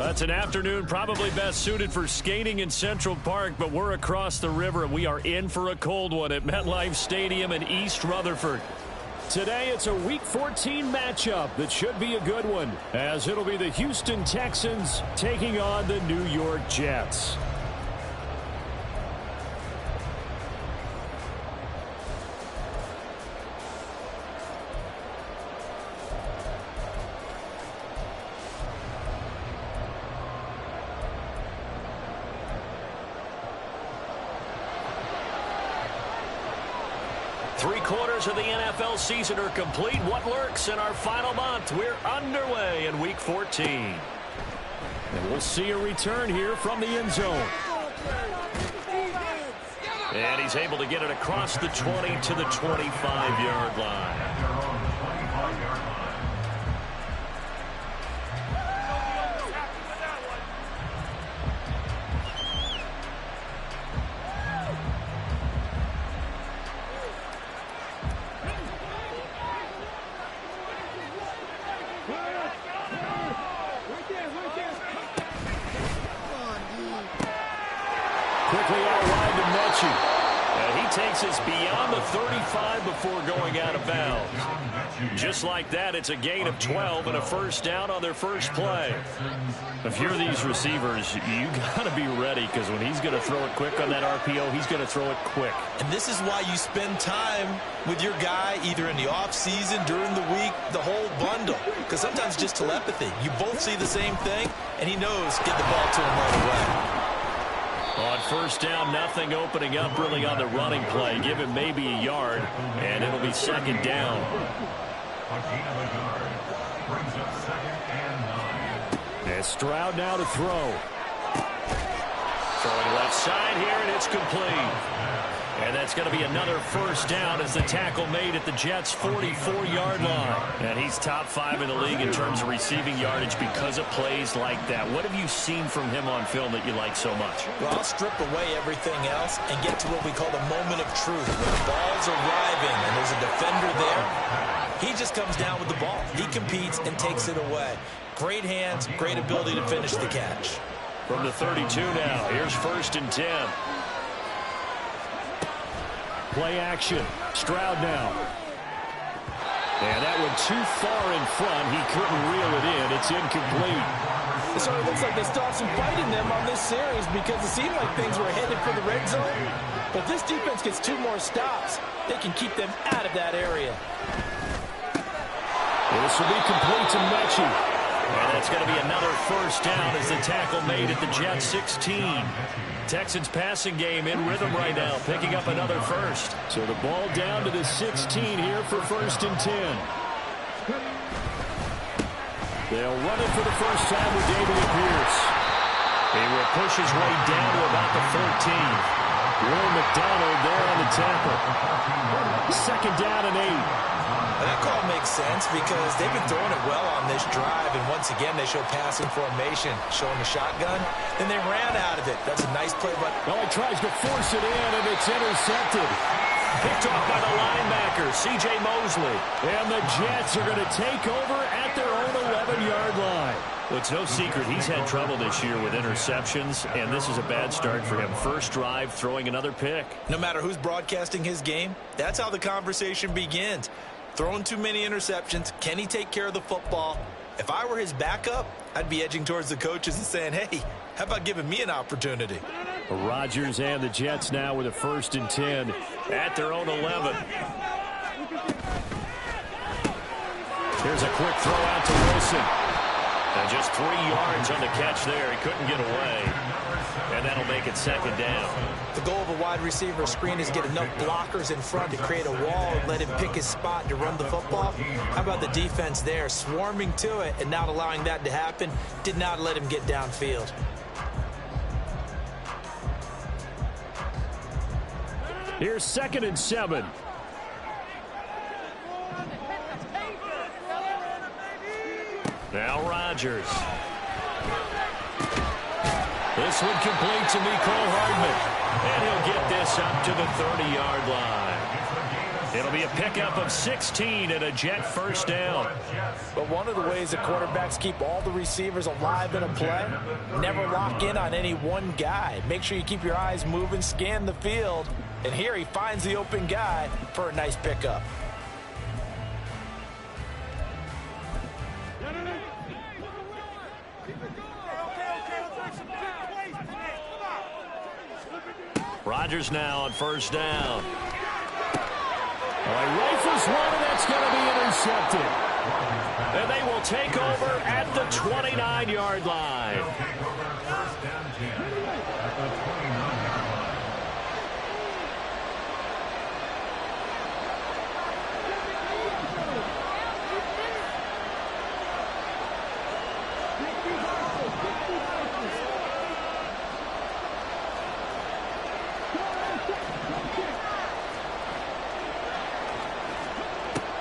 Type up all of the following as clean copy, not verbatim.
It's an afternoon probably best suited for skating in Central Park, but we're across the river and we are in for a cold one at MetLife Stadium in East Rutherford. Today it's a Week 14 matchup that should be a good one, as it'll be the Houston Texans taking on the New York Jets. Three-quarters of the NFL season are complete. What lurks in our final month? We're underway in Week 14. And we'll see a return here from the end zone. And he's able to get it across the 20 to the 25-yard line. Quickly out wide to Mechie. And he takes us beyond the 35 before going out of bounds. Just like that, it's a gain of 12 and a first down on their first play. If you're these receivers, you got to be ready, because when he's going to throw it quick on that RPO, he's going to throw it quick. And this is why you spend time with your guy either in the offseason, during the week, the whole bundle. Because sometimes just telepathy. You both see the same thing, and he knows get the ball to him right away. On first down, nothing opening up really on the running play. Give him maybe a yard, and it'll be second down. And Stroud now to throw. Throwing left side here, and it's complete. And that's going to be another first down as the tackle made at the Jets' 44-yard line. And he's top 5 in the league in terms of receiving yardage because of plays like that. What have you seen from him on film that you like so much? Well, I'll strip away everything else and get to what we call the moment of truth. When the ball's arriving and there's a defender there, he just comes down with the ball. He competes and takes it away. Great hands, great ability to finish the catch. From the 32 now, here's first and 10. Play action. Stroud now. And that one too far in front. He couldn't reel it in. It's incomplete. It sort of looks like they still have some fight in them on this series, because it seemed like things were headed for the red zone. But this defense gets 2 more stops. They can keep them out of that area. This will be complete to Mechie. And that's going to be another first down as the tackle made at the Jets' 16. Texans passing game in rhythm right now, picking up another first. So the ball down to the 16 here for first and 10. They'll run it for the first time with David Pierce. He will push his way down to about the 14. Will McDonald there on the tackle. Second down and 8. That call makes sense because they've been throwing it well on this drive, and once again they show passing formation, showing the shotgun. Then they ran out of it. That's a nice play, but he tries to force it in, and it's intercepted. Picked off by the linebacker, C.J. Mosley. And the Jets are going to take over at their own 11-yard line. Well, it's no secret he's had trouble this year with interceptions, and this is a bad start for him. First drive, throwing another pick. No matter who's broadcasting his game, that's how the conversation begins. Throwing too many interceptions. Can he take care of the football? If I were his backup, I'd be edging towards the coaches and saying, hey, how about giving me an opportunity? Rodgers and the Jets now with a first and 10 at their own 11. Here's a quick throw out to Wilson. And just 3 yards on the catch there. He couldn't get away. And that'll make it second down. The goal of a wide receiver screen is get enough blockers in front to create a wall and let him pick his spot to run the football. How about the defense there, swarming to it and not allowing that to happen? Did not let him get downfield. Here's second and 7. Now Rodgers. This one complete to Mecole Hardman. And he'll get this up to the 30-yard line. It'll be a pickup of 16 and a Jet first down. But one of the ways the quarterbacks keep all the receivers alive in a play, never lock in on any one guy. Make sure you keep your eyes moving, scan the field. And here he finds the open guy for a nice pickup. Rodgers now on first down. He rifles one, and that's going to be intercepted. And they will take over at the 29-yard line.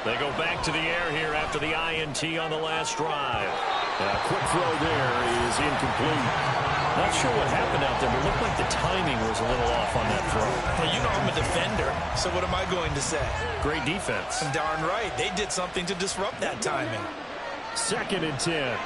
They go back to the air here after the INT on the last drive. Quick throw there is incomplete. Not sure what happened out there, but it looked like the timing was a little off on that throw. Well, you know I'm a defender, so what am I going to say? Great defense. Darn right. They did something to disrupt that timing. 2nd and 10.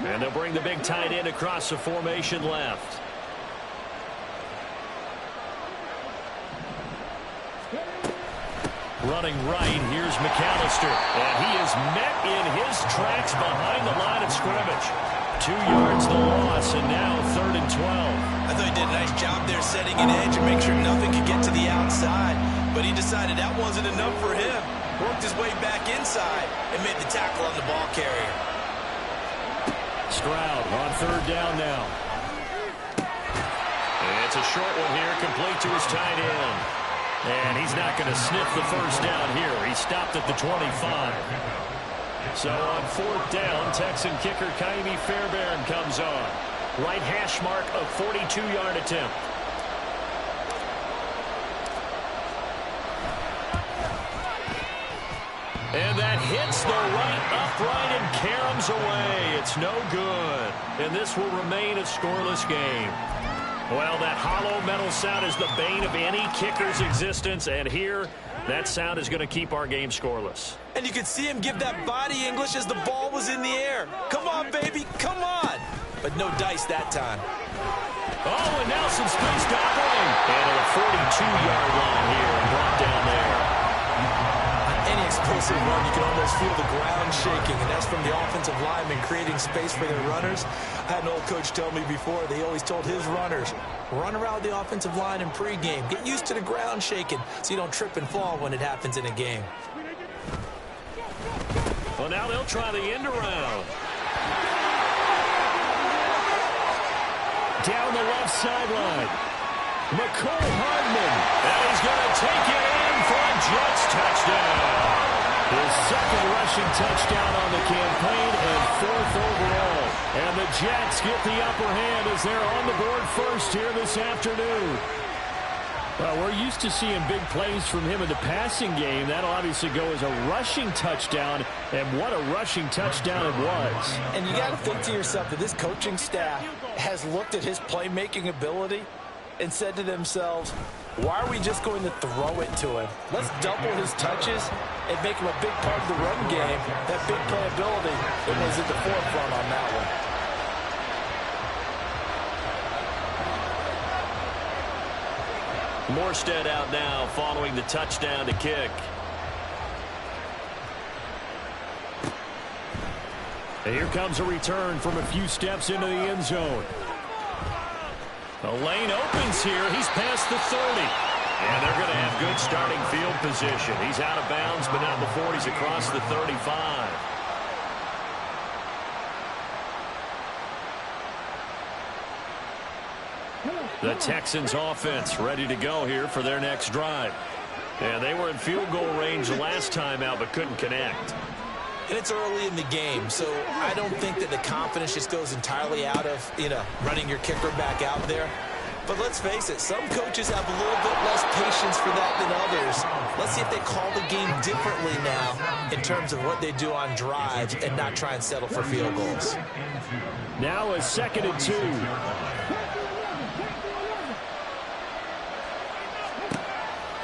And they'll bring the big tight end across the formation left. Running right, here's McAllister. And he is met in his tracks behind the line of scrimmage. 2 yards the loss, and now 3rd and 12. I thought he did a nice job there setting an edge and make sure nothing could get to the outside. But he decided that wasn't enough for him. Worked his way back inside and made the tackle on the ball carrier. Stroud on 3rd down now. And it's a short one here, complete to his tight end. And he's not going to sniff the first down here. He stopped at the 25. So on 4th down, Texan kicker Kaimi Fairbairn comes on. Right hash mark of 42-yard attempt. And that hits the right upright and caroms away. It's no good. And this will remain a scoreless game. Well, that hollow metal sound is the bane of any kicker's existence. And here, that sound is going to keep our game scoreless. And you could see him give that body English as the ball was in the air. Come on, baby, come on. But no dice that time. Oh, and now some space to operate. And at a 42-yard line here, brought down there. Any explosive run, you can almost feel the ground shaking, and that's from the offensive linemen creating space for their runners. I had an old coach tell me before, they always told his runners, run around the offensive line in pregame. Get used to the ground shaking so you don't trip and fall when it happens in a game. Well, now they'll try the end around. Down the left sideline. McCole Hardman. And he's going to take it in for a Jets touchdown. His 2nd rushing touchdown on the campaign and 4th overall. And the Jets get the upper hand as they're on the board first here this afternoon. Well, we're used to seeing big plays from him in the passing game. That'll obviously go as a rushing touchdown, and what a rushing touchdown it was. And you got to think to yourself that this coaching staff has looked at his playmaking ability and said to themselves, why are we just going to throw it to him? Let's double his touches and make him a big part of the run game. That big playability, it was at the forefront on that one. Morstead out now following the touchdown to kick. And here comes a return from a few steps into the end zone. The lane opens here. He's past the 30. And they're going to have good starting field position. He's out of bounds, but not before he's across the 35. The Texans offense ready to go here for their next drive. And they were in field goal range the last time out, but couldn't connect. And it's early in the game, so I don't think that the confidence just goes entirely out of, running your kicker back out there. But let's face it, some coaches have a little bit less patience for that than others. Let's see if they call the game differently now in terms of what they do on drives and not try and settle for field goals. Now a 2nd and 2.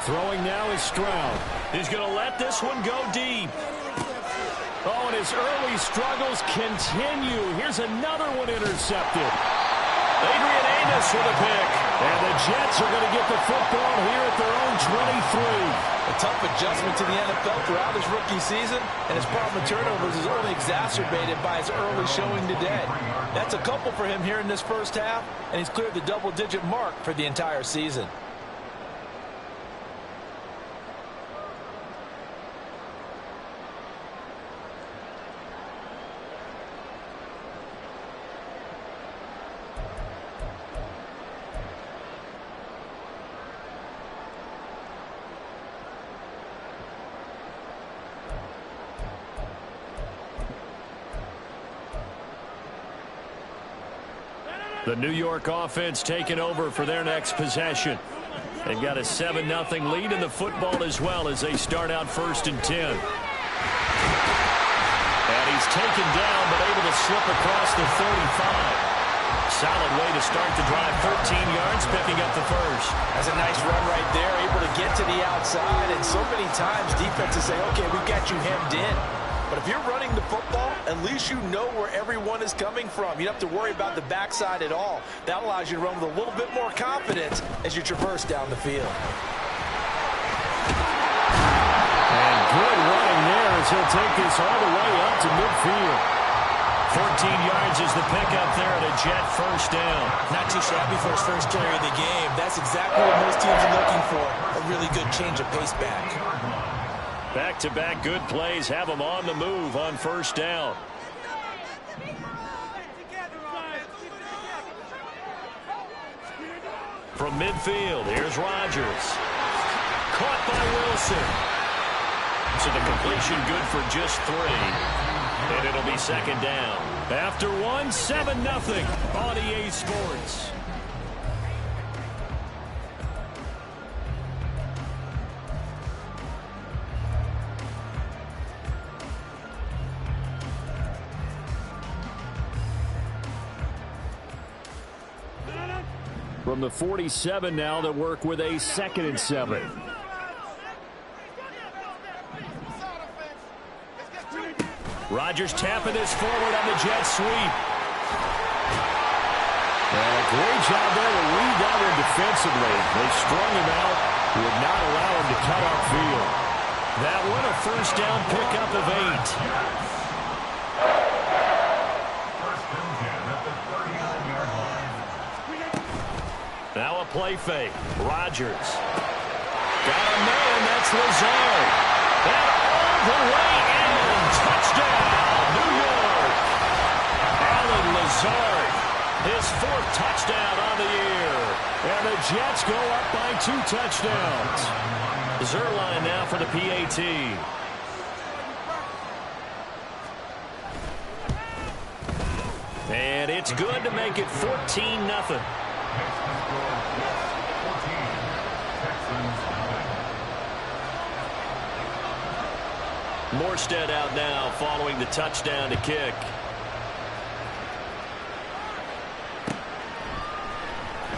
Throwing now is Stroud. He's going to let this one go deep. Oh, and his early struggles continue. Here's another one intercepted. Adrian Amos with a pick. And the Jets are going to get the football here at their own 23. A tough adjustment to the NFL throughout his rookie season, and his problem with turnovers is only exacerbated by his early showing today. That's a couple for him here in this first half, and he's cleared the double-digit mark for the entire season. The New York offense taking over for their next possession. They've got a 7-0 lead in the football as well as they start out 1st and 10. And he's taken down but able to slip across the 35. Solid way to start the drive. 13 yards, picking up the first. That's a nice run right there, able to get to the outside. And so many times defenses say, okay, we've got you hemmed in. But if you're running the football, at least you know where everyone is coming from. You don't have to worry about the backside at all. That allows you to run with a little bit more confidence as you traverse down the field. And good running there as he'll take this all the way up to midfield. 14 yards is the pickup there at a Jet first down. Not too shabby for his first carry of the game. That's exactly what most teams are looking for. A really good change of pace back. Back-to-back good plays have them on the move on first down. From midfield, here's Rodgers. Caught by Wilson. So the completion good for just 3. And it'll be 2nd down. After 1, 7-0 on EA Sports. From the 47 now, they work with a 2nd and 7. Rodgers tapping this forward on the jet sweep. And a great job there to read that one defensively. They strung him out, would not allow him to cut upfield. That one a first down pickup of 8. Now a play fake. Rodgers. Got a man. That's Lazard. And all the way in. Touchdown, New York. Alan Lazard. His 4th touchdown on the year. And the Jets go up by 2 touchdowns. Zerline now for the PAT. And it's good to make it 14-0. Morstead out now following the touchdown to kick.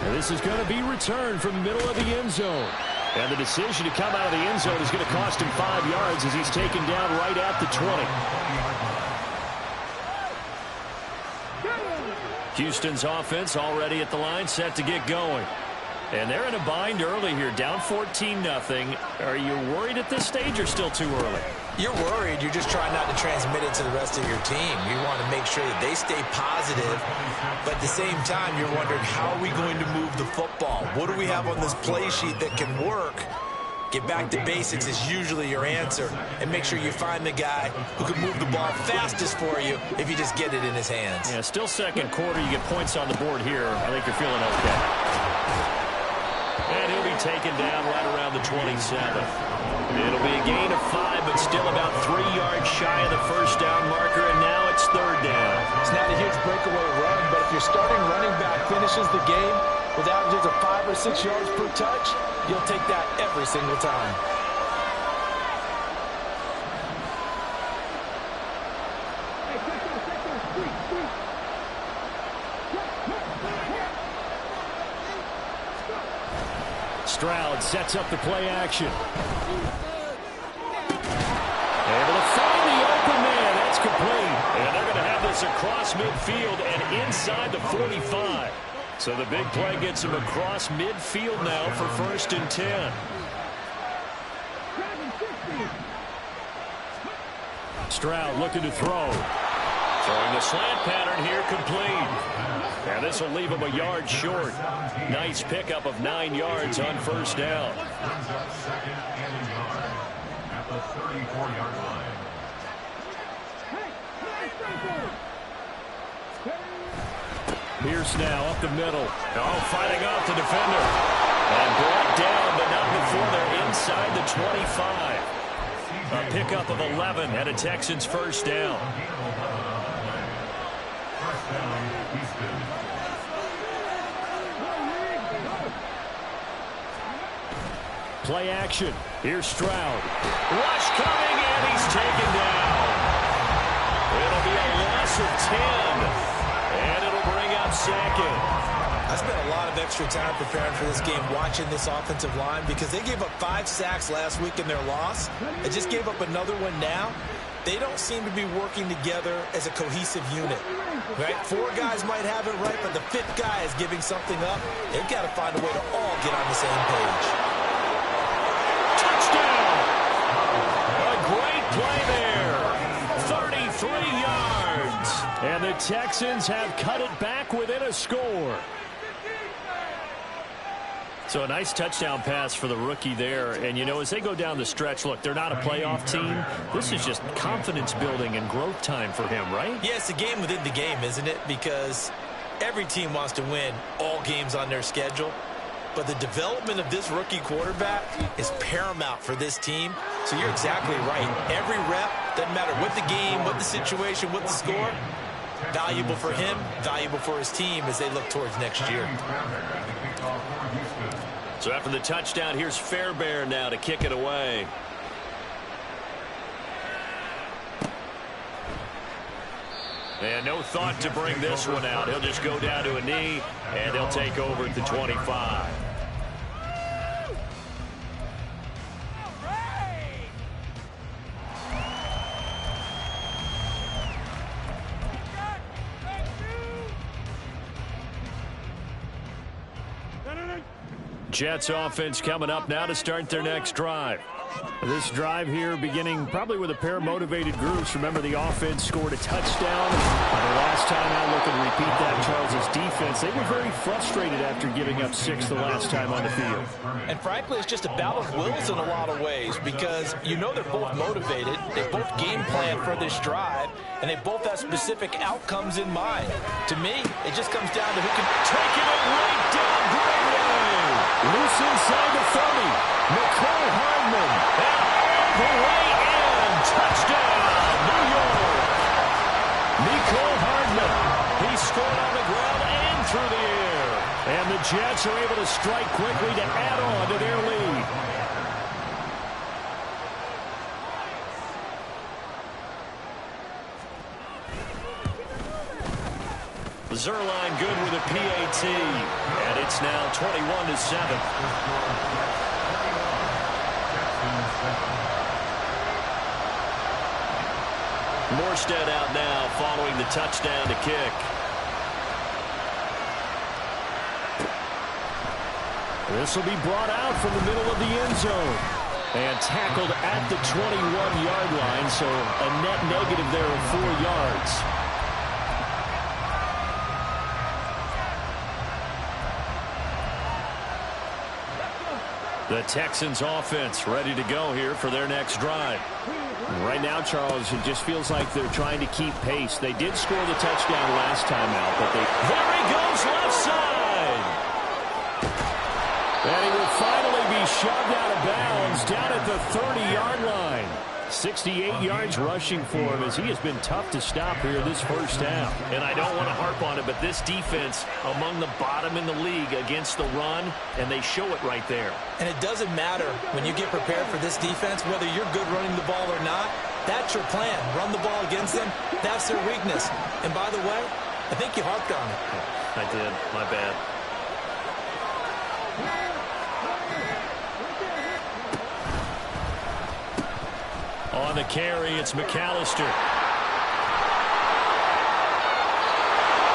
And this is going to be returned from the middle of the end zone. And the decision to come out of the end zone is going to cost him 5 yards as he's taken down right at the 20. Houston's offense already at the line, set to get going. And they're in a bind early here, down 14-0. Are you worried at this stage or still too early? You're worried. You're just trying not to transmit it to the rest of your team. You want to make sure that they stay positive, but at the same time, you're wondering, how are we going to move the football? What do we have on this play sheet that can work? Get back to basics is usually your answer, and make sure you find the guy who can move the ball fastest for you if you just get it in his hands. Yeah, still second quarter. You get points on the board here. I think you're feeling okay. And he'll be taken down right around the 27. It'll be a gain of 5, but still about 3 yards shy of the first down marker, and now it's third down. It's not a huge breakaway run, but if your starting running back finishes the game with averages of 5 or 6 yards per touch, you'll take that every single time. Stroud sets up the play action. Able to find the open man. That's complete. And they're going to have this across midfield and inside the 45. So the big play gets him across midfield now for 1st and 10. Stroud looking to throw. Throwing the slant pattern here, complete. And this will leave him a yard short. Nice pickup of 9 yards on 1st down. At the 34-yard line. Pierce now up the middle. Oh, fighting off the defender. And brought down, but not before they're inside the 25. A pickup of 11 and a Texans 1st down. First down, Houston. Play action. Here's Stroud. Rush coming, and he's taken down. It'll be a loss of 10. And it'll bring up 2nd. I spent a lot of extra time preparing for this game, watching this offensive line, because they gave up 5 sacks last week in their loss. They just gave up another one now. They don't seem to be working together as a cohesive unit. Right? 4 guys might have it right, but the 5th guy is giving something up. They've got to find a way to all get on the same page. Touchdown! A great play there. 33 yards. And the Texans have cut it back within a score. So a nice touchdown pass for the rookie there. And, you know, as they go down the stretch, look, they're not a playoff team. This is just confidence building and growth time for him, right? Yeah, it's a game within the game, isn't it? Because every team wants to win all games on their schedule. But the development of this rookie quarterback is paramount for this team. So you're exactly right. Every rep, doesn't matter what the game, what the situation, what the score, valuable for him, valuable for his team as they look towards next year. So after the touchdown, here's Fairbairn now to kick it away. And no thought to bring this one out. He'll just go down to a knee, and they'll take over at the 25. Jets offense coming up now to start their next drive. This drive here beginning probably with a pair of motivated groups. Remember, the offense scored a touchdown. The last time out, looking to repeat that, Charles' defense, they were very frustrated after giving up 6 the last time on the field. And frankly, it's just a battle of wills in a lot of ways, because you know they're both motivated, they both game plan for this drive, and they both have specific outcomes in mind. To me, it just comes down to who can take it right down Broadway. Loose inside the 30. McCall Hardman. And the way in. Touchdown, New York. McCall Hardman. He scored on the ground and through the air. And the Jets are able to strike quickly to add on to their lead. Zerline good with a PAT. And it's now 21-7. Morstead out now following the touchdown to kick. This will be brought out from the middle of the end zone. And tackled at the 21-yard line, so a net negative there of 4 yards. The Texans offense ready to go here for their next drive. Right now, Charles, it just feels like they're trying to keep pace. They did score the touchdown last time out, but they... There he goes left side. And he will finally be shoved out of bounds down at the 30-yard line. 68 yards rushing for him as he has been tough to stop here this first half. And I don't want to harp on it, but this defense among the bottom in the league against the run, and they show it right there. And it doesn't matter when you get prepared for this defense, whether you're good running the ball or not. That's your plan. Run the ball against them. That's their weakness. And by the way, I think you harped on it. I did. My bad. On the carry, it's McAllister.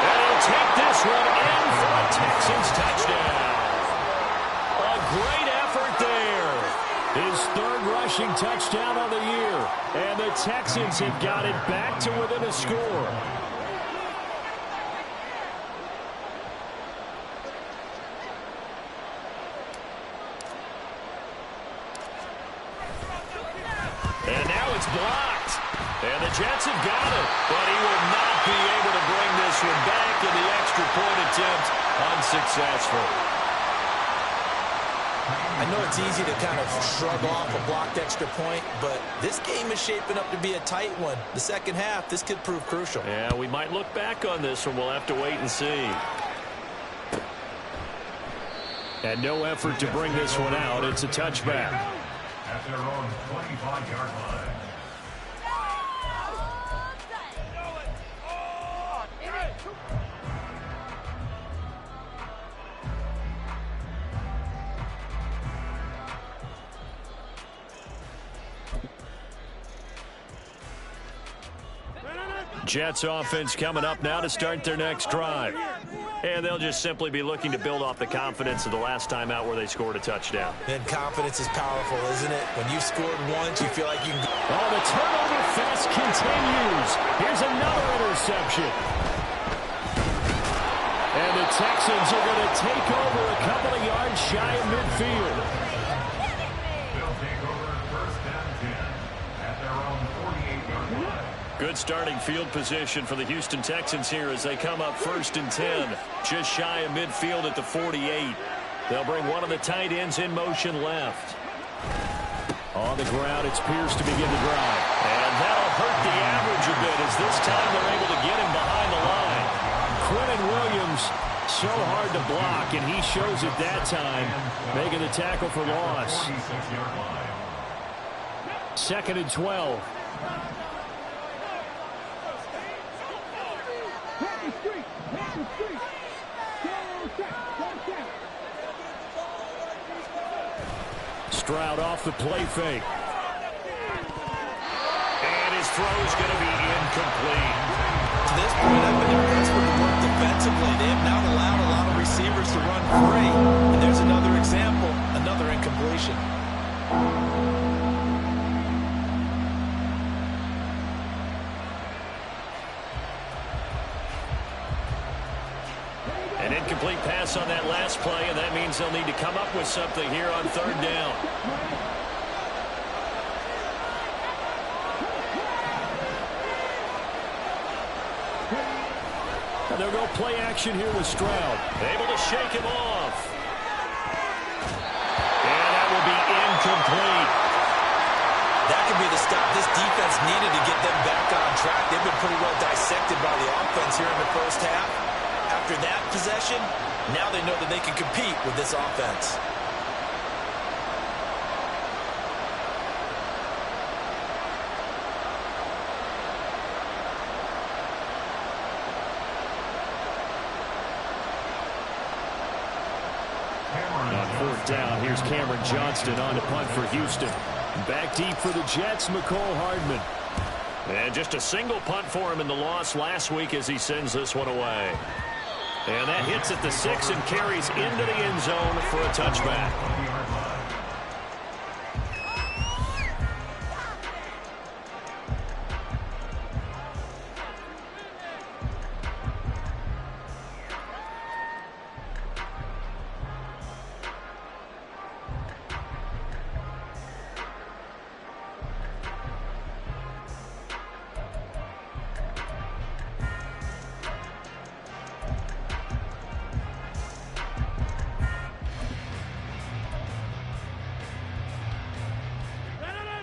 And he'll take this one in for a Texans touchdown. A great effort there. His third rushing touchdown on the year. And the Texans have got it back to within a score. And now it's blocked. And the Jets have got it. But he will not be able to bring this one back, and the extra point attempt unsuccessful. I know it's easy to kind of shrug off a blocked extra point, but this game is shaping up to be a tight one. The second half, this could prove crucial. Yeah, we might look back on this one. We'll have to wait and see. And no effort to bring this one out. It's a touchback. At their own 25-yard line. Jets offense coming up now to start their next drive. And they'll just simply be looking to build off the confidence of the last time out where they scored a touchdown. And confidence is powerful, isn't it? When you scored once, you feel like you can go. Oh, the turnover fest continues. Here's another interception. And the Texans are going to take over a couple of yards shy of midfield. They'll take over first and 10 at their own 48-yard line. Good starting field position for the Houston Texans here as they come up first and 10. Just shy of midfield at the 48. They'll bring one of the tight ends in motion left. On the ground, it's Pierce to begin the drive. And that'll hurt the average a bit as this time they're able to get him behind the line. Quentin Williams, so hard to block, and he shows it that time, making the tackle for loss. 46-yard line. Second and 12. Stroud off the play fake. And his throw is going to be incomplete. To this point, I've been impressed with the work defensively. They have not allowed a lot of receivers to run free. And there's another example, another incompletion. An incomplete pass on that last play, and that means they'll need to come up with something here on third down. And they'll go play action here with Stroud. Able to shake him off. And that will be incomplete. That could be the stop this defense needed to get them back on track. They've been pretty well dissected by the offense here in the first half. After that possession, now they know that they can compete with this offense. On fourth down, here's Cameron Johnston on to punt for Houston. Back deep for the Jets, McCole Hardman. And just a single punt for him in the loss last week as he sends this one away. And that hits at the 6 and carries into the end zone for a touchback. 20-yard line.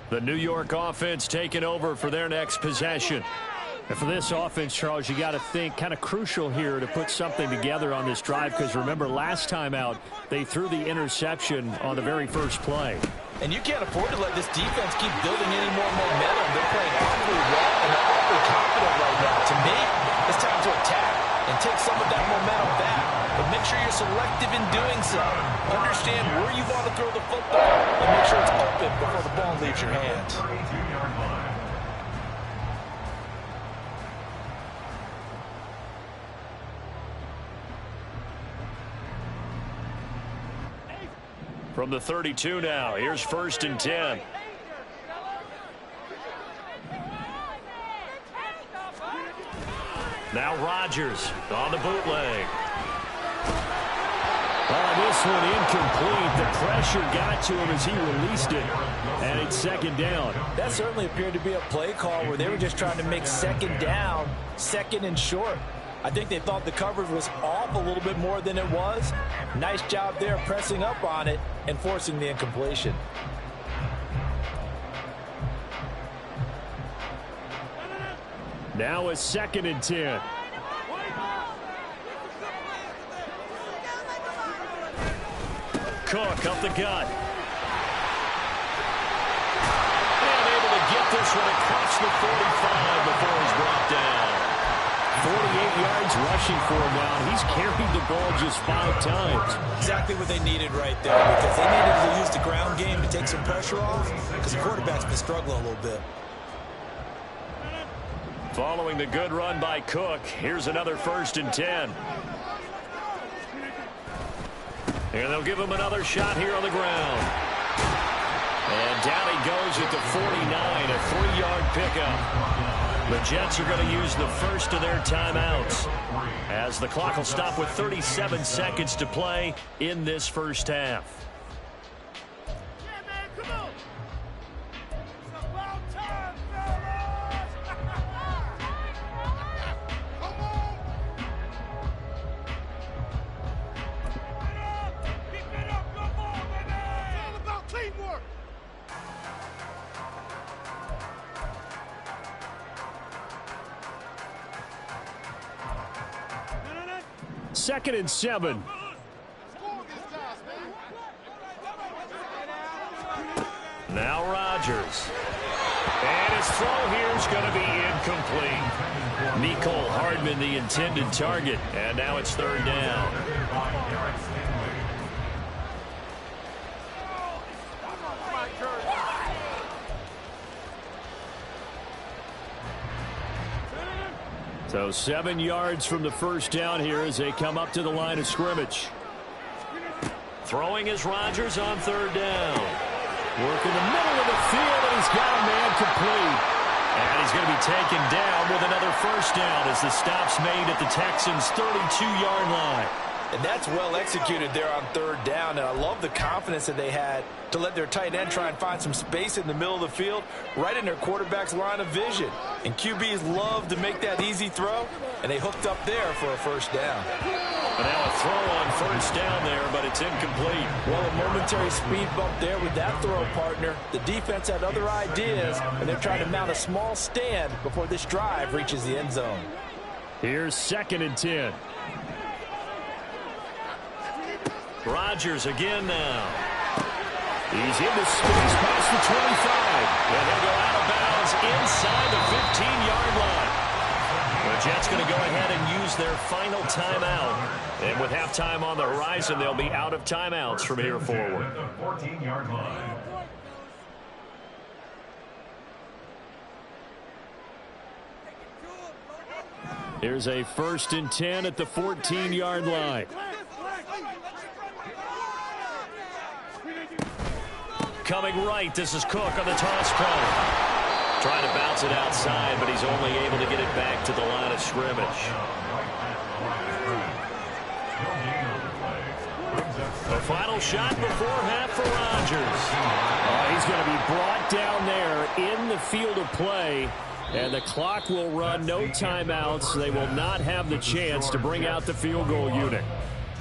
The New York offense taking over for their next possession. And for this offense, Charles, you got to think kind of crucial here to put something together on this drive, because remember last time out they threw the interception on the very first play. And you can't afford to let this defense keep building any more momentum. They're playing awfully well and they're awfully confident right now. To me, it's time to attack and take some of that momentum back. But make sure you're selective in doing so. Understand where you want to throw the football and make sure it's open before the ball leaves your hands. From the 32 now, here's 1st and 10. Now Rodgers on the bootleg. This one incomplete. The pressure got to him as he released it, and it's 2nd down. That certainly appeared to be a play call where they were just trying to make 2nd down, 2nd and short. I think they thought the coverage was off a little bit more than it was. Nice job there pressing up on it and forcing the incompletion. Now a 2nd and 10. Cook up the gut. And able to get this one across the 45 before he's brought down. 48 yards rushing for him now. He's carried the ball just 5 times. Exactly what they needed right there, because they needed to use the ground game to take some pressure off, because the quarterback's been struggling a little bit. Following the good run by Cook, here's another 1st and 10. And they'll give him another shot here on the ground. And down he goes at the 49, a 3-yard pickup. The Jets are going to use the first of their timeouts, as the clock will stop with 37 seconds to play in this first half. Second and 7. Now Rodgers. And his throw here is going to be incomplete. Nicole Hardman, the intended target. And now it's 3rd down. So 7 yards from the first down here as they come up to the line of scrimmage. Throwing is Rodgers on 3rd down. Working the middle of the field, and he's got a man complete. And he's going to be taken down with another 1st down as the stop's made at the Texans' 32-yard line. And that's well executed there on 3rd down. And I love the confidence that they had to let their tight end try and find some space in the middle of the field, right in their quarterback's line of vision. And QBs love to make that easy throw, and they hooked up there for a 1st down. And now a throw on 1st down there, but it's incomplete. Well, a momentary speed bump there with that throw, partner. The defense had other ideas, and they're trying to mount a small stand before this drive reaches the end zone. Here's 2nd and 10. Rodgers again now. He's into space past the 25. And he'll go out of bounds inside the 15-yard line. The Jets going to go ahead and use their final timeout. And with halftime on the horizon, they'll be out of timeouts from here forward. 14-yard line. Here's a 1st and 10 at the 14-yard line. Coming right, this is Cook on the toss play. Trying to bounce it outside, but he's only able to get it back to the line of scrimmage. The final shot before half for Rodgers. He's going to be brought down there in the field of play, and the clock will run. No timeouts. They will not have the chance to bring out the field goal unit.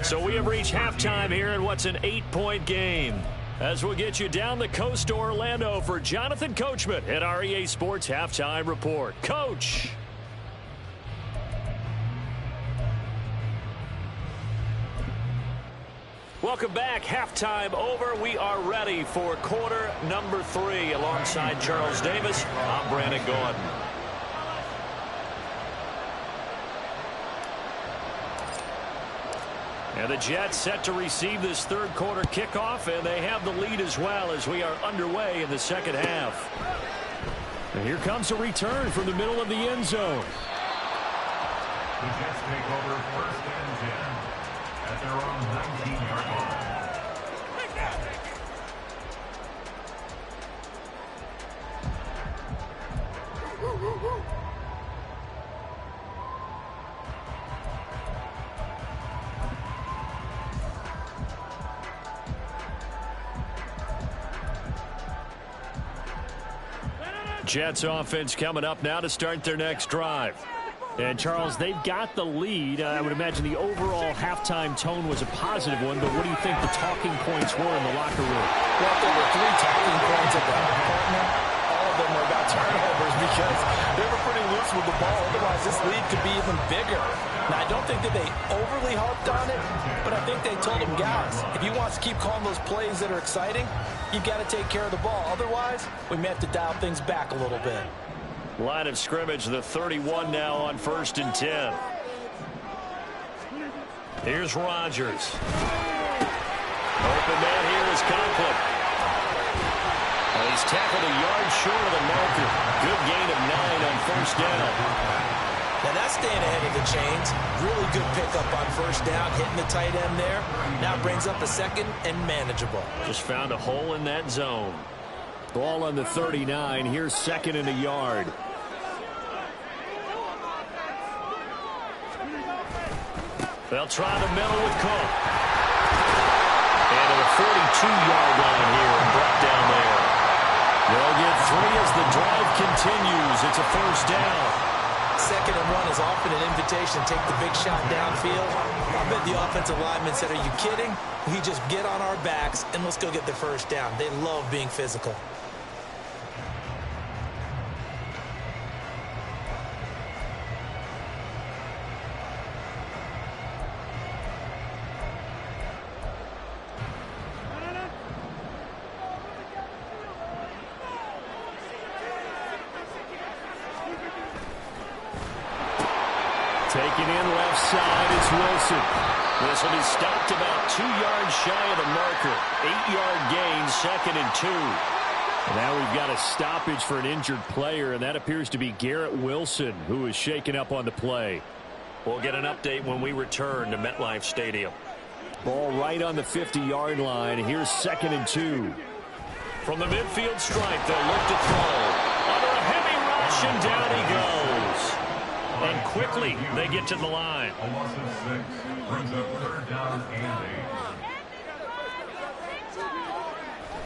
So we have reached halftime here in what's an 8-point game. As we'll get you down the coast to Orlando for Jonathan Coachman at our EA Sports Halftime Report. Coach. Welcome back. Halftime over. We are ready for quarter number 3. Alongside Charles Davis, I'm Brandon Gordon. And the Jets set to receive this third quarter kickoff, and they have the lead as well as we are underway in the second half. And here comes a return from the middle of the end zone. The Jets take over first and 10 at their own 19-yard line. Jets offense coming up now to start their next drive. And, Charles, they've got the lead. I would imagine the overall halftime tone was a positive one, but what do you think the talking points were in the locker room? Well, there were 3 talking points at the department. All of them were about turnovers because they were pretty loose with the ball. Otherwise, this lead could be even bigger. Now, I don't think that they overly harped on it, but I think they told them, guys, if you want to keep calling those plays that are exciting, you've got to take care of the ball. Otherwise, we may have to dial things back a little bit. Line of scrimmage, the 31 now on first and 10. Here's Rodgers. Open man here is Conklin. Well, he's tackled a yard short of the marker. Good gain of 9 on first down. Now that's staying ahead of the chains. Really good pickup on first down, hitting the tight end there. Now brings up a second and manageable. Just found a hole in that zone. Ball on the 39. Here's second and a yard. They'll try the middle with Cook. And to the 42-yard line here and brought down there. They'll get 3 as the drive continues. It's a first down. Second and 1 is often an invitation to take the big shot downfield. I bet the offensive lineman said, are you kidding? We just get on our backs and let's go get the first down. They love being physical. Taken in left side, it's Wilson. This will be stopped about 2 yards shy of the marker. 8-yard gain, second and 2. And now we've got a stoppage for an injured player, and that appears to be Garrett Wilson, who is shaken up on the play. We'll get an update when we return to MetLife Stadium. Ball right on the 50-yard line. Here's second and 2. From the midfield stripe, they'll look to throw. Under a heavy rush, and down he goes. And quickly, they get to the line. A loss of 6 brings up third down and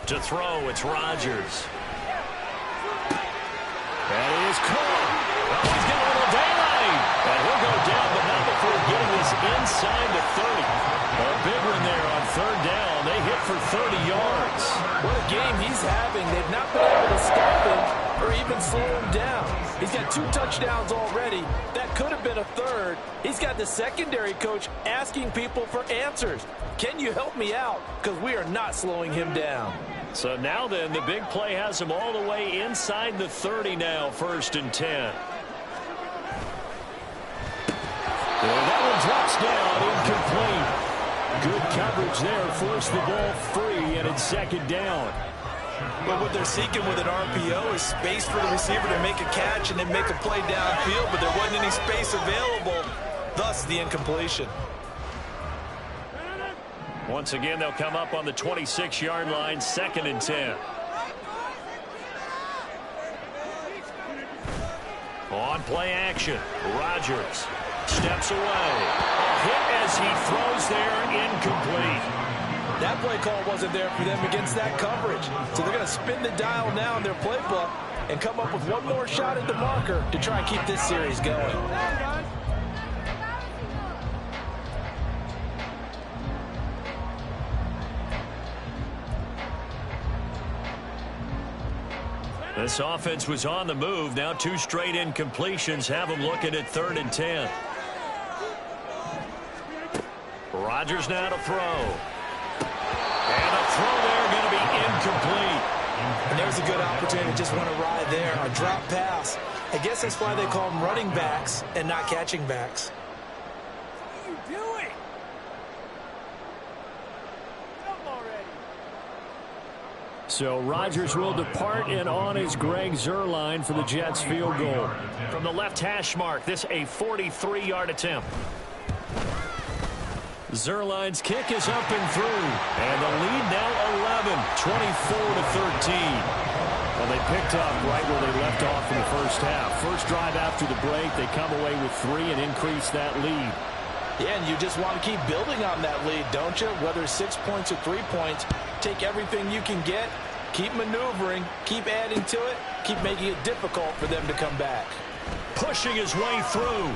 8. To throw, it's Rodgers. That is Cook. Oh, he's got a little daylight. And he'll go down, but not before getting this inside the 30. A big one there on third down. They hit for 30 yards. What a game he's having. They've not been able to stop him or even slow him down. He's got 2 touchdowns already. That could have been a third. He's got the secondary coach asking people for answers. Can you help me out? Because we are not slowing him down. So now then, the big play has him all the way inside the 30 now, first and 10. Well, that one drops down, incomplete. Good coverage there, forced the ball free, and it's second down. But what they're seeking with an RPO is space for the receiver to make a catch and then make a play downfield, but there wasn't any space available, thus the incompletion. Once again, they'll come up on the 26-yard line, second and 10. On play action, Rodgers steps away. A hit as he throws there, incomplete. That play call wasn't there for them against that coverage. So they're going to spin the dial now in their playbook and come up with one more shot at the marker to try and keep this series going. This offense was on the move. Now 2 straight incompletions have them looking at 3rd and 10. Rodgers now to throw. And a throw there going to be incomplete. And there's a good opportunity. Just want to ride there. A drop pass. I guess that's why they call them running backs and not catching backs. What are you doing? Come already. So Rodgers will depart, and on is Greg Zuerlein for the Jets field goal. From the left hash mark, this a 43-yard attempt. Zuerlein's kick is up and through. And the lead now 11, 24-13. Well, they picked up right where they left off in the first half. First drive after the break, they come away with 3 and increase that lead. Yeah, and you just want to keep building on that lead, don't you? Whether 6 points or 3 points, take everything you can get, keep maneuvering, keep adding to it, keep making it difficult for them to come back. Pushing his way through.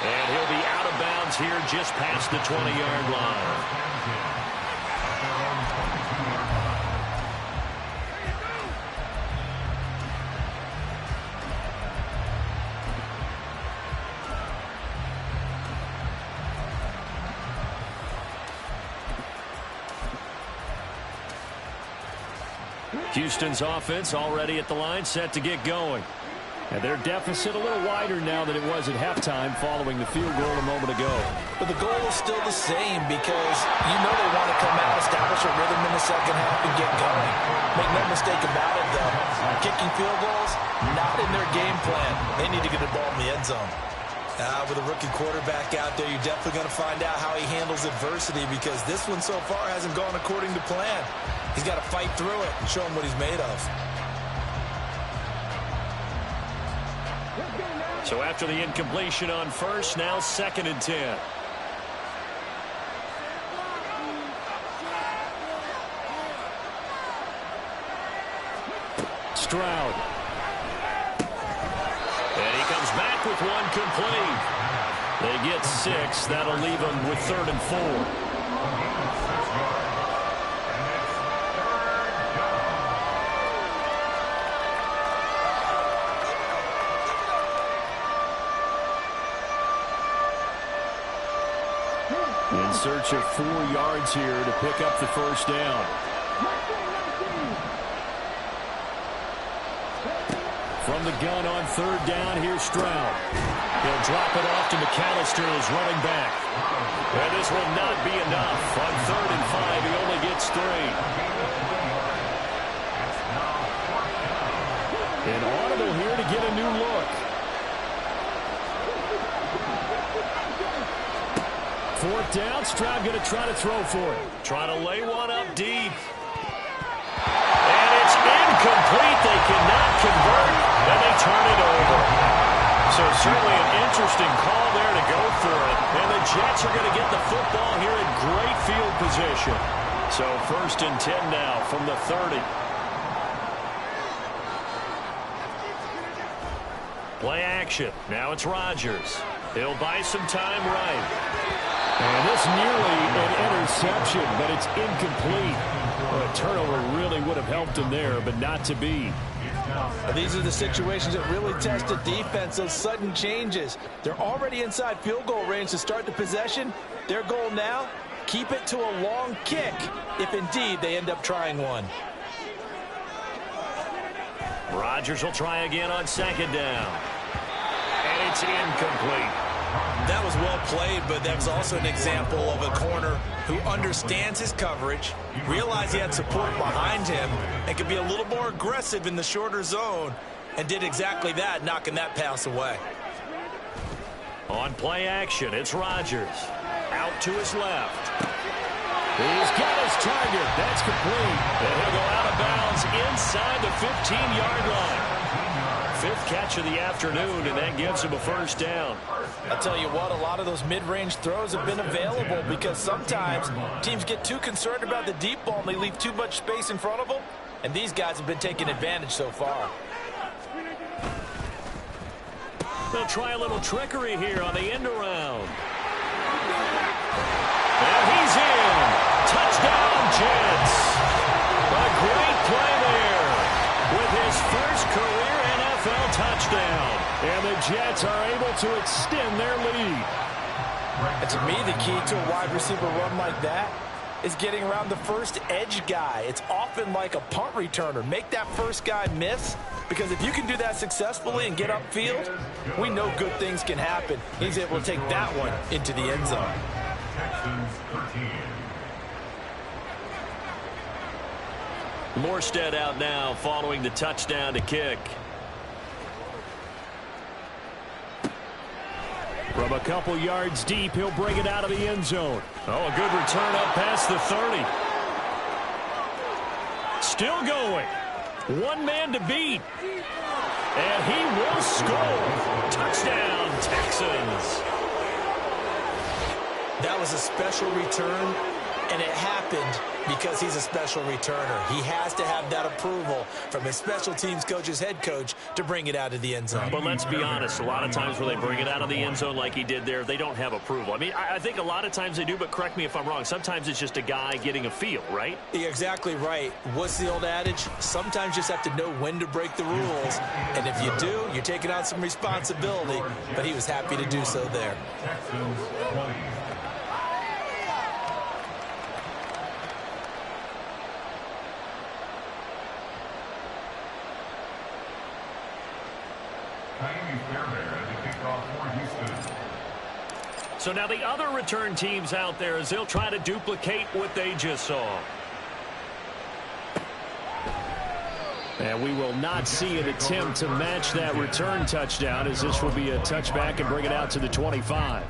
And he'll be out of bounds here just past the 20-yard line. Houston's offense already at the line, set to get going. And their deficit a little wider now than it was at halftime following the field goal a moment ago. But the goal is still the same because you know they want to come out, establish a rhythm in the second half, and get going. Make no mistake about it, though. Kicking field goals, not in their game plan. They need to get the ball in the end zone. With a rookie quarterback out there, you're definitely going to find out how he handles adversity because this one so far hasn't gone according to plan. He's got to fight through it and show him what he's made of. So after the incompletion on first, now 2nd and 10. Stroud. And he comes back with 1 complete. They get 6. That'll leave them with 3rd and 4. In search of 4 yards here to pick up the first down. From the gun on 3rd down, here's Stroud. He'll drop it off to McAllister as running back. And this will not be enough. On 3rd and 5, he only gets 3. An audible here to get a new look. 4th down, Stroud going to try to throw for it. Trying to lay one up deep. And it's incomplete. They cannot convert, and they turn it over. So certainly an interesting call there to go for it. And the Jets are going to get the football here in great field position. So 1st and 10 now from the 30. Play action. Now it's Rodgers. He'll buy some time right. And this nearly an interception, but it's incomplete. Well, a turnover really would have helped him there, but not to be. These are the situations that really test a defense, those sudden changes. They're already inside field goal range to start the possession. Their goal now, keep it to a long kick, if indeed they end up trying one. Rodgers will try again on 2nd down. And it's incomplete. That was well played, but that was also an example of a corner who understands his coverage, realized he had support behind him, and could be a little more aggressive in the shorter zone, and did exactly that, knocking that pass away. On play action, it's Rodgers. Out to his left. He's got his target. That's complete. And he'll go out of bounds inside the 15-yard line. 5th catch of the afternoon, and that gives him a first down. I'll tell you what, a lot of those mid-range throws have been available because sometimes teams get too concerned about the deep ball and they leave too much space in front of them, and these guys have been taking advantage so far. They'll try a little trickery here on the end around. And he's in. Touchdown, Jets. A great And the Jets are able to extend their lead. And to me, the key to a wide receiver run like that is getting around the first edge guy. It's often like a punt returner. Make that first guy miss, because if you can do that successfully and get upfield, we know good things can happen. He's able to take that one into the end zone. Morstead out now following the touchdown to kick. From a couple yards deep, he'll bring it out of the end zone. Oh, a good return up past the 30. Still going. One man to beat. And he will score. Touchdown, Texans. That was a special return, and it happened because he's a special returner. He has to have that approval from his special teams coach's head coach to bring it out of the end zone. But let's be honest, a lot of times when they bring it out of the end zone like he did there, they don't have approval. I mean, I think a lot of times they do, but correct me if I'm wrong. Sometimes it's just a guy getting a feel, right? You're exactly right. What's the old adage? Sometimes you just have to know when to break the rules. And if you do, you're taking on some responsibility. But he was happy to do so there. So now the other return teams out there as they'll try to duplicate what they just saw. And we will not see an attempt to match that return touchdown, as this will be a touchback and bring it out to the 25.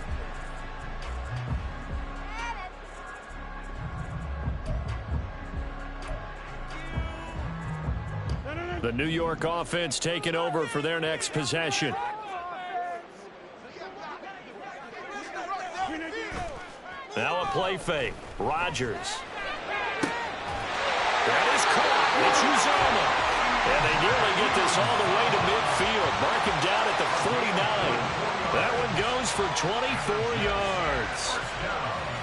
The New York offense taking over for their next possession. Now a play fake. Rodgers. That is caught. It's Uzomah. And they nearly get this all the way to midfield. Mark him down at the 49. That one goes for 24 yards.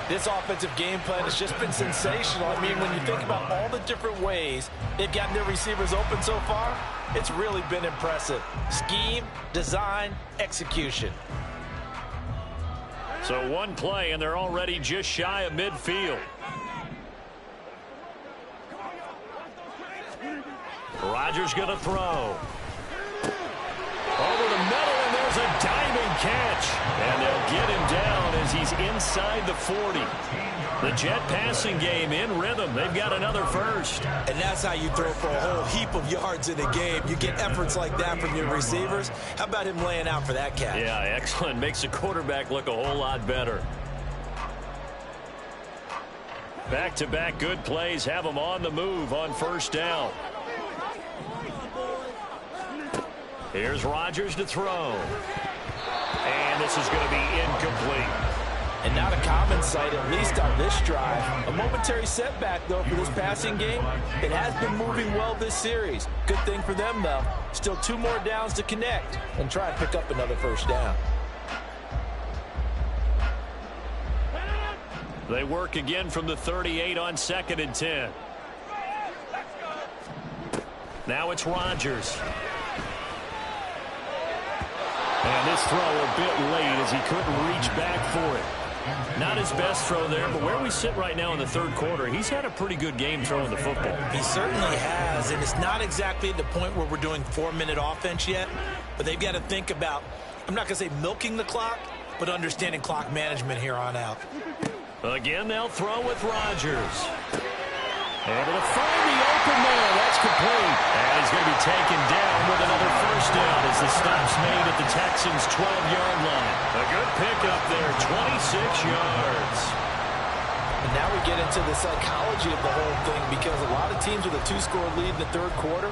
This offensive game plan has just been sensational. I mean, when you think about all the different ways they've gotten their receivers open so far, it's really been impressive. Scheme, design, execution. So one play, and they're already just shy of midfield. Rodgers going to throw. Over the middle, and there's a diving catch. And they'll get him down as he's inside the 40. The Jet passing game in rhythm. They've got another first. And that's how you throw for a whole heap of yards in a game. You get efforts like that from your receivers. How about him laying out for that catch? Yeah, excellent. Makes the quarterback look a whole lot better. Back-to-back good plays have them on the move on first down. Here's Rodgers to throw. And this is going to be incomplete. And not a common sight, at least on this drive. A momentary setback, though, for this passing game. It has been moving well this series. Good thing for them, though. Still 2 more downs to connect and try and pick up another first down. They work again from the 38 on 2nd and 10. Now it's Rodgers. And this throw a bit late as he couldn't reach back for it. Not his best throw there, but where we sit right now in the third quarter, he's had a pretty good game throwing the football. He certainly has, and it's not exactly at the point where we're doing 4-minute offense yet, but they've got to think about, I'm not going to say milking the clock, but understanding clock management here on out. Again, they'll throw with Rodgers. Able to find the open man. That's complete. And he's going to be taken down with another first down as the stop's made at the Texans' 12-yard line. A good pickup there, 26 yards. And now we get into the psychology of the whole thing, because a lot of teams with a 2-score lead in the third quarter,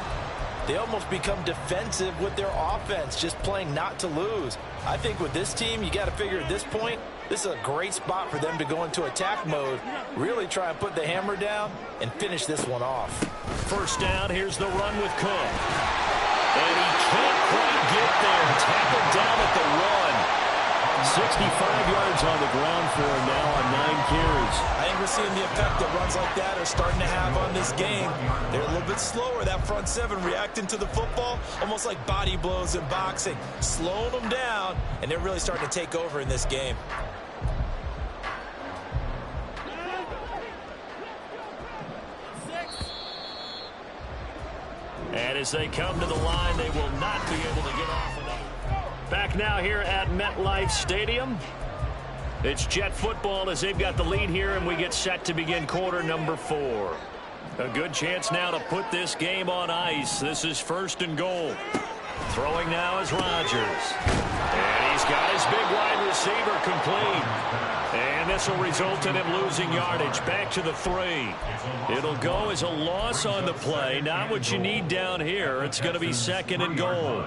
they almost become defensive with their offense, just playing not to lose. I think with this team, you got to figure at this point, this is a great spot for them to go into attack mode, really try and put the hammer down and finish this one off. First down, here's the run with Cook. And he can't quite get there. Tackled down at the 1. 65 yards on the ground for him now on 9 carries. I think we're seeing the effect that runs like that are starting to have on this game. They're a little bit slower, that front seven, reacting to the football, almost like body blows in boxing, slowing them down, and they're really starting to take over in this game. And as they come to the line, they will not be able to get off another. Back now here at MetLife Stadium. It's Jet football as they've got the lead here, and we get set to begin quarter number 4. A good chance now to put this game on ice. This is 1st and goal. Throwing now is Rodgers. And he's got his big wide receiver complete. And this will result in him losing yardage. Back to the 3. It'll go as a loss on the play. Not what you need down here. It's going to be 2nd and goal.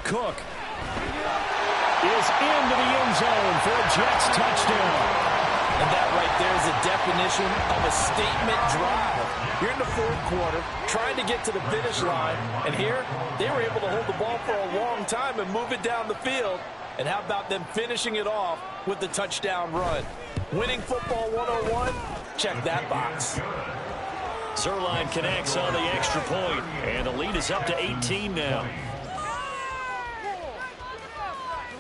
Cook is into the end zone for a Jets touchdown. And that right there is a definition of a statement drive. You're in the 4th quarter, trying to get to the finish line, and here they were able to hold the ball for a long time and move it down the field. And how about them finishing it off with the touchdown run? Winning football 101, check that box. Zerline connects on the extra point, and the lead is up to 18 now.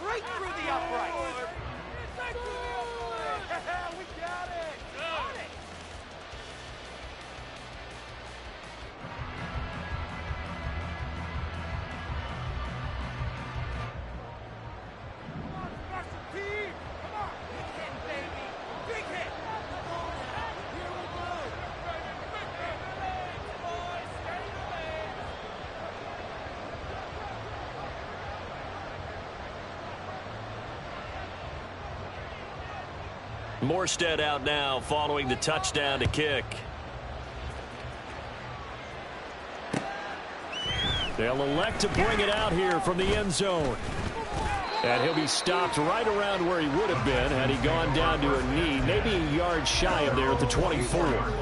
Right through the upright. We got it. Got it. Come on, special team. Come on. Big hit, baby. Big hit. Here we go. Boys, stay away. Morstead out now following the touchdown to kick. They'll elect to bring it out here from the end zone. And he'll be stopped right around where he would have been had he gone down to a knee, maybe a yard shy of there at the 24.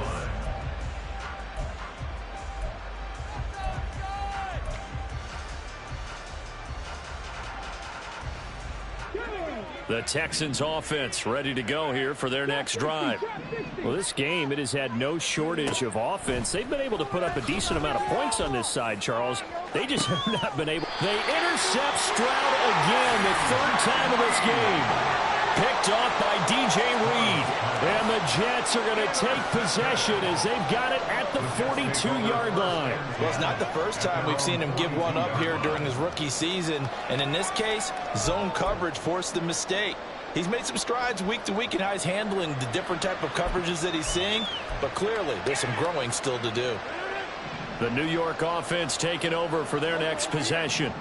The Texans offense ready to go here for their next drive. Well, this game, it has had no shortage of offense. They've been able to put up a decent amount of points on this side, Charles. They just have not been able. They intercept Stroud again, the 3rd time in this game. Picked off by DJ Reed. And the Jets are going to take possession as they've got it at the 42-yard line. Well, it's not the first time we've seen him give one up here during his rookie season. And in this case, zone coverage forced the mistake. He's made some strides week to week in how he's handling the different type of coverages that he's seeing. But clearly, there's some growing still to do. The New York offense taking over for their next possession.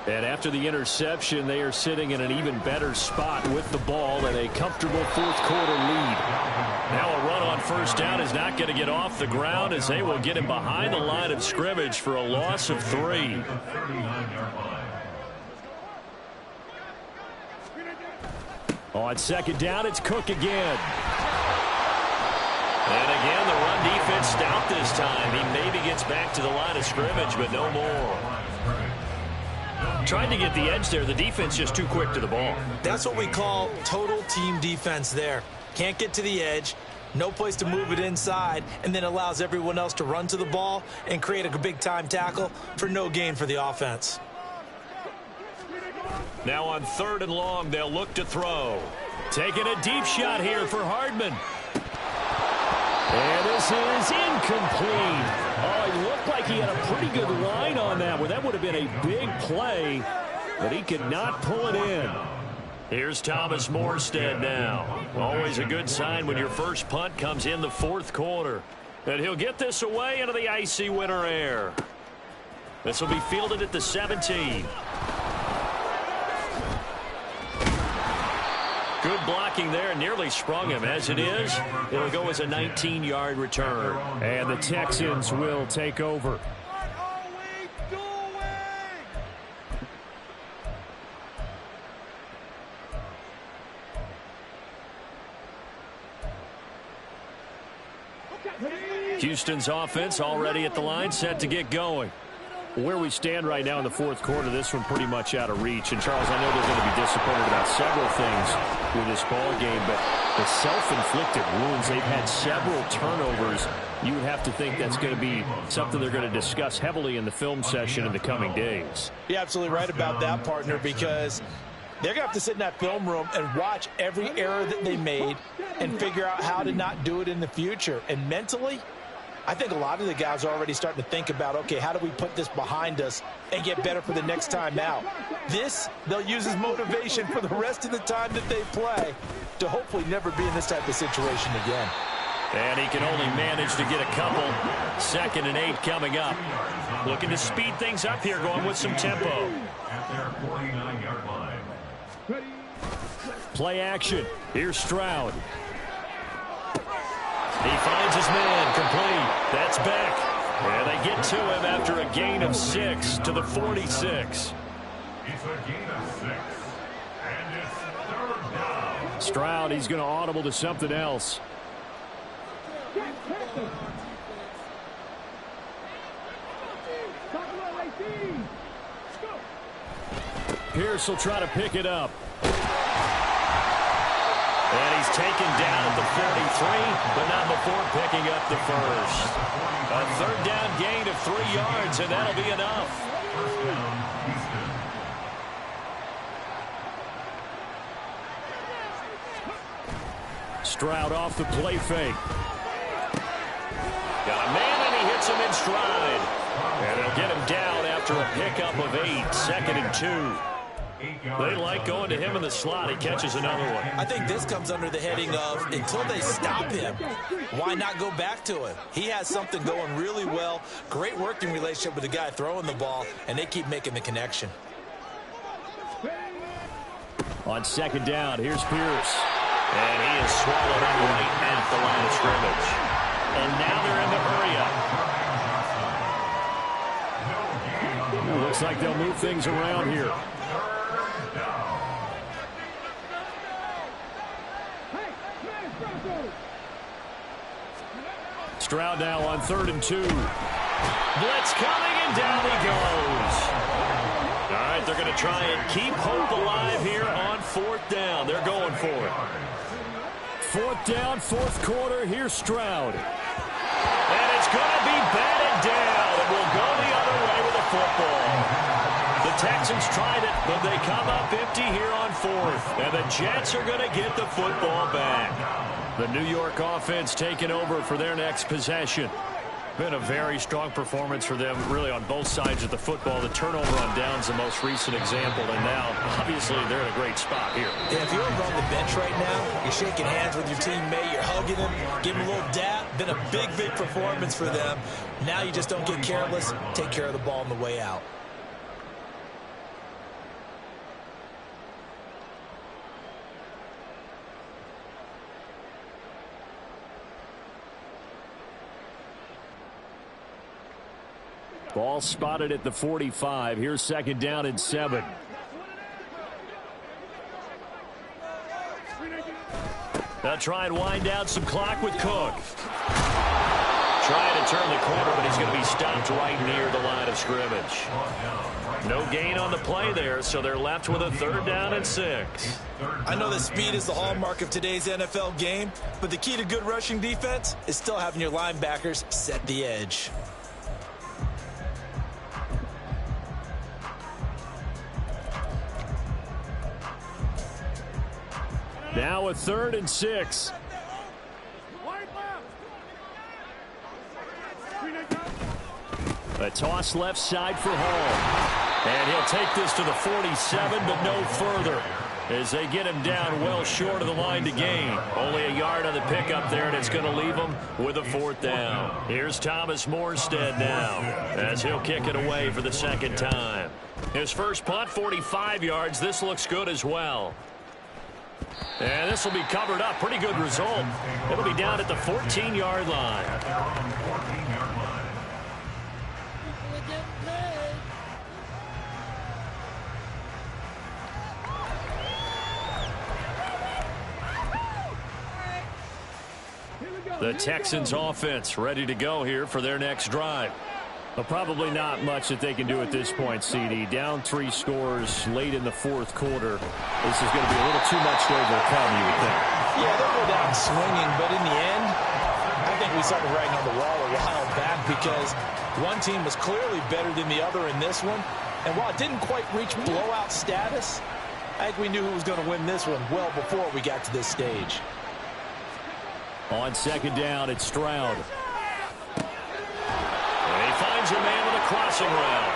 And after the interception, they are sitting in an even better spot with the ball and a comfortable 4th quarter lead. Now a run on 1st down is not going to get off the ground as they will get him behind the line of scrimmage for a loss of 3. On 2nd down, it's Cook again. And again, the run defense stout this time. He maybe gets back to the line of scrimmage, but no more. Tried to get the edge there. The defense just too quick to the ball. That's what we call total team defense there. Can't get to the edge, no place to move it inside, and then allows everyone else to run to the ball and create a big-time tackle for no gain for the offense. Now on 3rd and long, they'll look to throw. Taking a deep shot here for Hardman. And this is incomplete. Oh, he looked like he had a pretty good line on that one. That would have been a big play, but he could not pull it in. Here's Thomas Morstead now. Always a good sign when your first punt comes in the 4th quarter. And he'll get this away into the icy winter air. This will be fielded at the 17. Good blocking there, nearly sprung him. As it is, it'll go as a 19-yard return. And the Texans will take over. Houston's offense already at the line, set to get going. Where we stand right now in the fourth quarter, this one pretty much out of reach. And, Charles, I know they're going to be disappointed about several things with this ball game, but the self-inflicted wounds, they've had several turnovers. You would have to think that's going to be something they're going to discuss heavily in the film session in the coming days. You're absolutely right about that, partner, because they're going to have to sit in that film room and watch every error that they made and figure out how to not do it in the future. And mentally, I think a lot of the guys are already starting to think about, okay, how do we put this behind us and get better for the next time out? This, they'll use as motivation for the rest of the time that they play to hopefully never be in this type of situation again. And he can only manage to get a couple. 2nd and 8 coming up. Looking to speed things up here, going with some tempo. At their 49-yard line. Play action. Here's Stroud. He finds his man, complete. That's Beck. And they get to him after a gain of 6 to the 46. It's a gain of 6. And it's 3rd down. Stroud, he's going to audible to something else. Pierce will try to pick it up. And he's taken down at the 43, but not before picking up the first. A 3rd down gain of 3 yards, and that'll be enough. 1st down, Houston. Stroud off the play fake. Got a man, and he hits him in stride. And they'll get him down after a pickup of 8, 2nd and 2. They like going to him in the slot. He catches another one. I think this comes under the heading of until they stop him, why not go back to him? He has something going really well. Great working relationship with the guy throwing the ball, and they keep making the connection. On 2nd down, here's Pierce. And he is swallowed up right at the line of scrimmage. And now they're in the hurry up. Looks like they'll move things around here. Stroud now on 3rd and 2. Blitz coming, and down he goes. All right, they're going to try and keep hope alive here on 4th down. They're going for it. 4th down, 4th quarter. Here's Stroud. And it's going to be batted down. It will go the other way with the football. The Texans tried it, but they come up empty here on 4th. And the Jets are going to get the football back. The New York offense taking over for their next possession. Been a very strong performance for them, really, on both sides of the football. The turnover on downs, the most recent example, and now, obviously, they're in a great spot here. Yeah, if you're over on the bench right now, you're shaking hands with your teammate, you're hugging him, giving him a little dap. Been a big, big performance for them. Now you just don't get careless. Take care of the ball on the way out. Ball spotted at the 45. Here's 2nd down and 7. They'll try and wind down some clock with Cook. Trying to turn the corner, but he's going to be stopped right near the line of scrimmage. No gain on the play there, so they're left with a 3rd down and 6. I know that speed is the hallmark of today's NFL game, but the key to good rushing defense is still having your linebackers set the edge. Now a 3rd and 6. A toss left side for Hall. And he'll take this to the 47, but no further, as they get him down well short of the line to gain. Only a yard on the pickup there, and it's going to leave him with a 4th down. Here's Thomas Morstead now, as he'll kick it away for the 2nd time. His first punt, 45 yards. This looks good as well. And this will be covered up. Pretty good result. It'll be down at the 14-yard line. The Texans offense ready to go here for their next drive. Well, probably not much that they can do at this point, CD. Down 3 scores late in the fourth quarter. This is going to be a little too much to overcome, you would think. Yeah, they'll go down swinging, but in the end, I think we started writing on the wall a while back because one team was clearly better than the other in this one. And while it didn't quite reach blowout status, I think we knew who was going to win this one well before we got to this stage. On second down, it's Stroud. And he finds a man with a crossing route.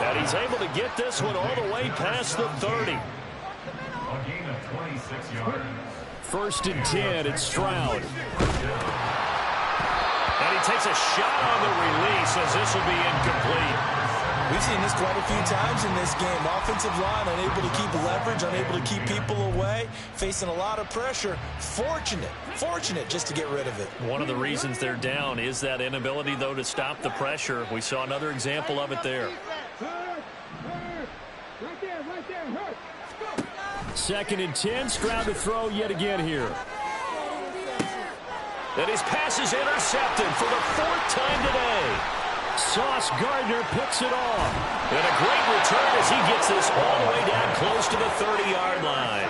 And he's able to get this one all the way past the 30. A gain of 26 yards. First and 10, it's Stroud. And he takes a shot on the release as this will be incomplete. We've seen this quite a few times in this game. Offensive line unable to keep leverage, unable to keep people away, facing a lot of pressure. Fortunate just to get rid of it. One of the reasons they're down is that inability, though, to stop the pressure. We saw another example of it there. Right there, hurt. Second and 10, Stroud to throw yet again here. And his pass is intercepted for the 4th time today. Sauce Gardner picks it off. And a great return as he gets this all the way down close to the 30-yard line.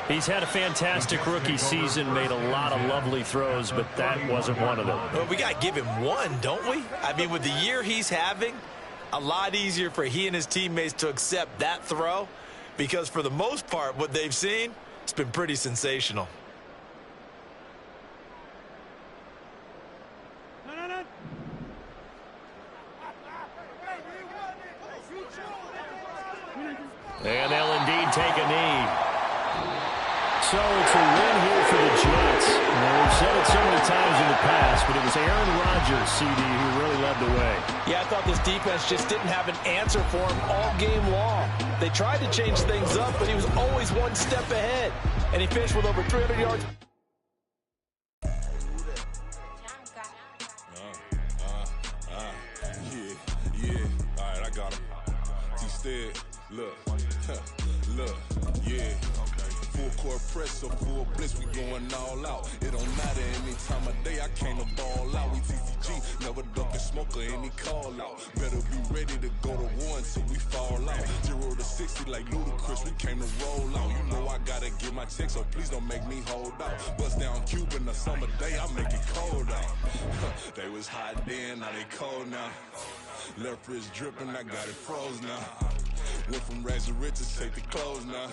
He's had a fantastic rookie season, made a lot of lovely throws, but that wasn't one of them. Well, we got to give him one, don't we? I mean, with the year he's having, a lot easier for he and his teammates to accept that throw because for the most part, what they've seen, it's been pretty sensational. And they'll indeed take a knee. So it's a win here for the Jets. We've said it so many times in the past, but it was Aaron Rodgers, CD, who really led the way. Yeah, I thought this defense just didn't have an answer for him all game long. They tried to change things up, but he was always one step ahead. And he finished with over 300 yards. Yeah. All right, I got him. Instead, look, yeah. Full court press or full blitz, we going all out. It don't matter any time of day, I came to ball out. We TCG, never duck and smoke or any call out. Better be ready to go to war until we fall out. 0 to 60 like Ludacris, we came to roll out. You know I gotta get my check, so please don't make me hold out. Bust down Cuban a summer day, I make it cold out. They was hot then, now they cold now. Left wrist dripping, I got it froze now. Went from rags to riches, take the clothes now.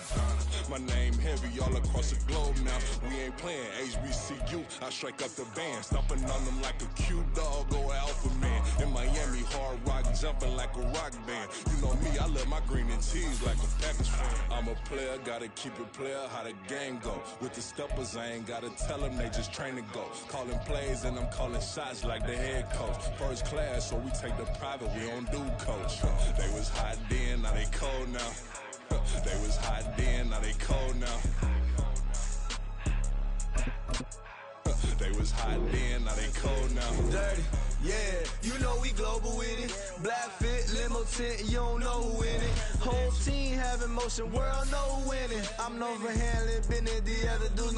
My name heavy all across the globe now. We ain't playing HBCU, I strike up the band. Stomping on them like a cute dog or alpha man. In Miami, hard rock jumping like a rock band. You know me, I love my green and cheese like a Packers fan. I'm a player, gotta keep it player, how the game go. With the steppers, I ain't gotta tell them, they just train to go. Calling plays and I'm calling shots like the head coach. First class, so we take the private, we don't do coach. They was hot then, now they cold now. They was hot then, now they cold now. They was hot then, now they cold now. Dirty, yeah, you know we global with it. Black fit, limo tint, you don't know who in it. Whole team having motion, world no winning. I'm no for handling, been in the other dudes.